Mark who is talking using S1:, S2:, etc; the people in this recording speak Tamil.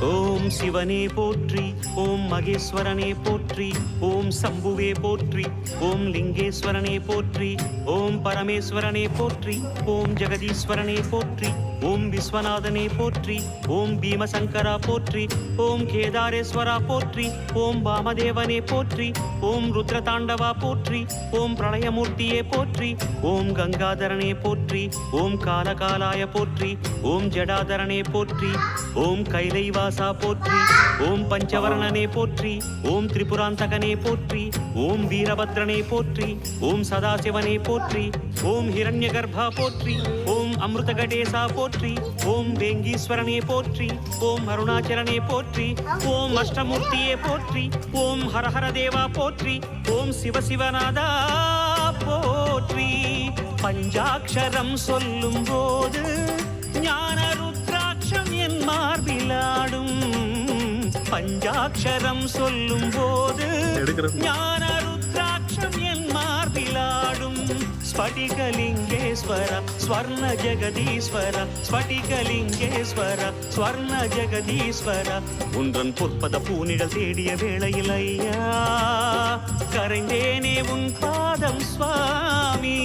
S1: ஓம் சிவனே போற்றி, ஓம் மகேஸ்வரனே போற்றி, ஓம் சம்புவே போற்றி, ஓம் லிங்கேஸ்வரனே போற்றி, ஓம் பரமேஸ்வரனே போற்றி, ஓம் ஜெகதீஸ்வரனே போற்றி, ஓம் விஸ்வநாதனே போற்றி, ஓம் பீமசங்கரா போற்றி, ஓம் கேதாரேஸ்வரா போற்றி, ஓம் வாமதேவனே போற்றி, ஓம் ருத்ரதாண்டவா போற்றி, ஓம் பிரளயமூர்த்தியே போற்றி, ஓம் கங்காதரனே போற்றி, ஓம் காலகாலாய போற்றி, ஓம் ஜடாதரனே போற்றி, ஓம் கைலைவாசா போற்றி, ஓம் பஞ்சவர்ணனே போற்றி, ஓம் திரிபுராந்தகனே போற்றி, ஓம் வீரபத்ரனே போற்றி, ஓம் சதாசிவனே போற்றி, ஓம் ஹிரண்யகர்பா போற்றி, ஓம் அமிர்தகடேசா போற்றி, ஓம் வேங்கீஸ்வரனே போற்றி, ஓம் அருணாச்சலனே போற்றி, ஓம் அஷ்டமூர்த்தியே போற்றி, ஓம் ஹரஹர தேவா போற்றி, ஓம் சிவசிவநாதா போற்றி. பஞ்சாட்சரம் சொல்லும் போது ஞான ருத்ராட்சம் என் மார்பிலாடும். பஞ்சாட்சரம் சொல்லும் போது ஞான ருத்ராட்சம் என் மார்பிலாடும். ஸ்படிகலிங்கேஸ்வர ஸ்வர்ண ஜெகதீஸ்வர, ஸ்படிகலிங்கேஸ்வர ஸ்வர்ண ஜெகதீஸ்வர. உன்றன் பொற்பத பூனிடல் தேடிய வேளையில் ஐயா கரைந்தேனே உன் பாதம் சுவாமி.